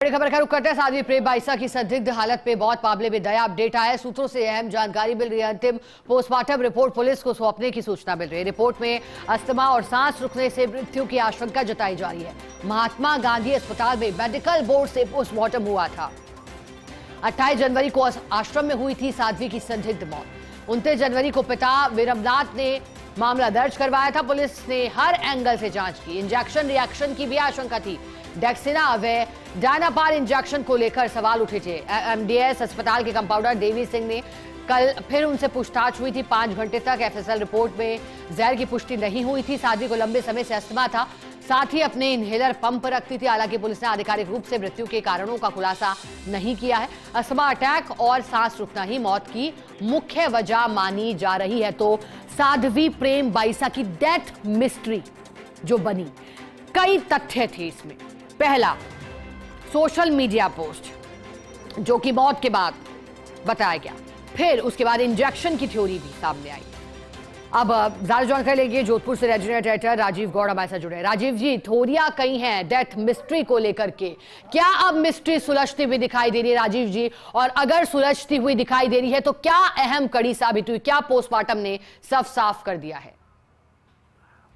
बड़ी खबर का रुख करते हैं। साध्वी प्रेम बाईसा की संदिग्ध हालत में बहुत मामले में नया अपडेट आया है। सूत्रों से अहम जानकारी मिल रही है। अंतिम पोस्टमार्टम रिपोर्ट पुलिस को सौंपने की सूचना मिल रही है। रिपोर्ट में अस्थमा और सांस रुकने से मृत्यु की आशंका जताई जा रही है। महात्मा गांधी अस्पताल में मेडिकल बोर्ड से पोस्टमार्टम हुआ था। 28 जनवरी को आश्रम में हुई थी साध्वी की संदिग्ध मौत। 29 जनवरी को पिता विरमनाथ ने मामला दर्ज करवाया था। पुलिस ने हर एंगल से जांच की। इंजेक्शन रिएक्शन की भी आशंका थी। डेक्सिना व डायनापार इंजेक्शन को लेकर सवाल उठे थे। एमडीएस अस्पताल के कंपाउंडर देवी सिंह ने कल फिर उनसे पूछताछ हुई थी। 5 घंटे तक एफएसएल रिपोर्ट में जहर की पुष्टि नहीं हुई थी। साध्वी को लंबे समय से अस्थमा था, साथ ही अपने इनहेलर पंप रखती थी। हालांकि पुलिस ने आधिकारिक रूप से मृत्यु के कारणों का खुलासा नहीं किया है। अस्थमा अटैक और सांस रुकना ही मौत की मुख्य वजह मानी जा रही है। तो साध्वी प्रेम बाईसा की डेथ मिस्ट्री जो बनी, कई तथ्य थे इसमें। पहला, सोशल मीडिया पोस्ट जो कि मौत के बाद बताया गया। फिर उसके बाद इंजेक्शन की थ्योरी भी सामने आई। अब ज्यादा जानकारी लेंगे जोधपुर से रीजनल एडिटर राजीव गौड़ हमारे साथ जुड़े हैं। राजीव जी, थ्योरियां कई हैं डेथ मिस्ट्री को लेकर के, क्या अब मिस्ट्री सुलझती हुई दिखाई दे रही है राजीव जी? और अगर सुलझती हुई दिखाई दे रही है तो क्या अहम कड़ी साबित हुई, क्या पोस्टमार्टम ने सब साफ कर दिया है?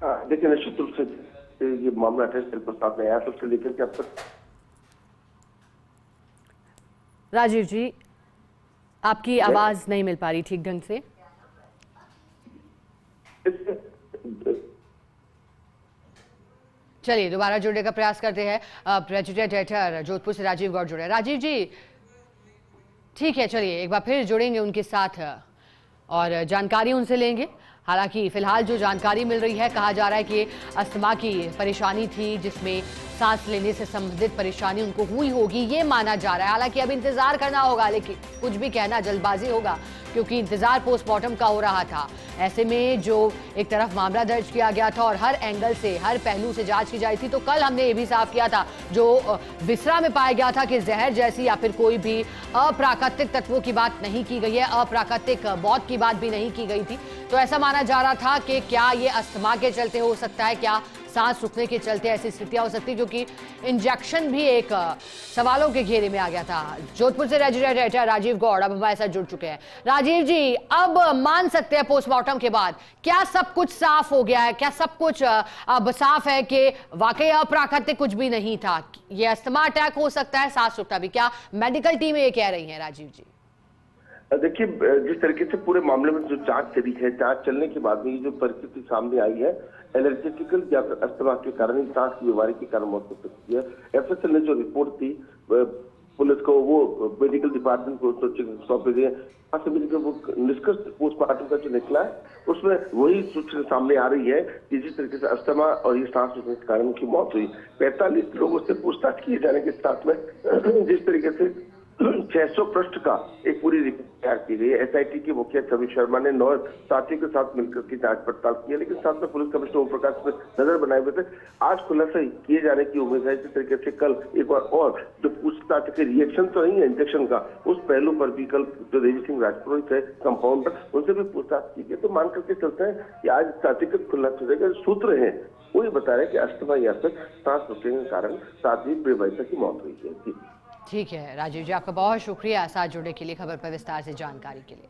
देखिए, निश्चित रूप से ये मामला 28 तारीख को सामने आया तो उससे लेकर के अब तक। राजीव जी, आपकी आवाज नहीं मिल पा रही ठीक ढंग से। चलिए दोबारा जुड़ने का प्रयास करते हैं। रीजनल एडिटर जोधपुर से राजीव गौड़ जुड़े। राजीव जी, ठीक है, चलिए एक बार फिर जुड़ेंगे उनके साथ और जानकारी उनसे लेंगे। हालांकि फिलहाल जो जानकारी मिल रही है, कहा जा रहा है कि अस्थमा की परेशानी थी जिसमें सांस लेने से संबंधित परेशानी उनको हुई होगी, ये माना जा रहा है। हालांकि अब इंतजार करना होगा, लेकिन कुछ भी कहना जल्दबाजी होगा क्योंकि इंतजार पोस्टमार्टम का हो रहा था। ऐसे में जो एक तरफ मामला दर्ज किया गया था और हर एंगल से, हर पहलू से जांच की जाई थी। तो कल हमने ये भी साफ किया था, जो विसरा में पाया गया था कि जहर जैसी या फिर कोई भी अप्राकृतिक तत्वों की बात नहीं की गई है, अप्राकृतिक मौत की बात भी नहीं की गई थी। तो ऐसा माना जा रहा था कि क्या ये अस्थमा के चलते हो सकता है, क्या सांस रुकने के चलते ऐसी स्थितियां हो सकती, क्योंकि इंजेक्शन भी एक सवालों के घेरे में आ गया था। जोधपुर से रीजनल एडिटर राजीव गौड़ अब हमारे साथ जुड़ चुके हैं। राजीव जी, अब मान सकते हैं पोस्टमार्टम के बाद क्या सब कुछ साफ हो गया है? क्या सब कुछ अब साफ है कि वाकई अप्राकृतिक कुछ भी नहीं था, ये अस्थमा अटैक हो सकता है, सांस रुकना भी? क्या मेडिकल टीम ये कह रही है राजीव जी? देखिए, जिस तरीके से पूरे मामले में जो जांच चली है, जांच चलने के बाद में ये जो परिस्थिति सामने आई है, एलर्जिकल या फिर अस्थमा के कारण, सांस की बीमारी के कारण मौत हो सकती है। एफएसएल ने जो रिपोर्ट दी पुलिस को, वो मेडिकल डिपार्टमेंट को सौंपे गए। वो निष्कर्ष पोस्टमार्टम का जो निकला है उसमें वही सूचना सामने आ रही है कि जिस तरीके से अस्थमा और ये सांस रुकने के कारण उनकी मौत हुई। 45 लोगों से पूछताछ किए जाने के साथ में जिस तरीके से 600 पृष्ठ का एक पूरी रिपोर्ट तैयार की गई है। एसआईटी के मुखिया छवि शर्मा ने 9 साथियों के साथ मिलकर की जांच पड़ताल की है, लेकिन साथ में पुलिस कमिश्नर ओम प्रकाश पर नजर बनाए हुए थे। आज खुलासा किए जाने की उम्मीद है। इसी तरीके से कल एक बार और जो पूछताछ के रिएक्शन तो नहीं है इंजेक्शन का, उस पहलू पर भी कल जो देवी सिंह राजपुरोहित है कंपाउंडर, उनसे भी पूछताछ की गई। तो मान करके चलते हैं कि आज साथिक खुलासा हो जाएगा। सूत्र है वो ये बता रहे हैं कि अस्थमा या फिर सांस रुकने के कारण साध्वी प्रेम बाईसा की मौत हुई है। ठीक है राजीव जी, आपका बहुत शुक्रिया साथ जुड़ने के लिए, खबर पर विस्तार से जानकारी के लिए।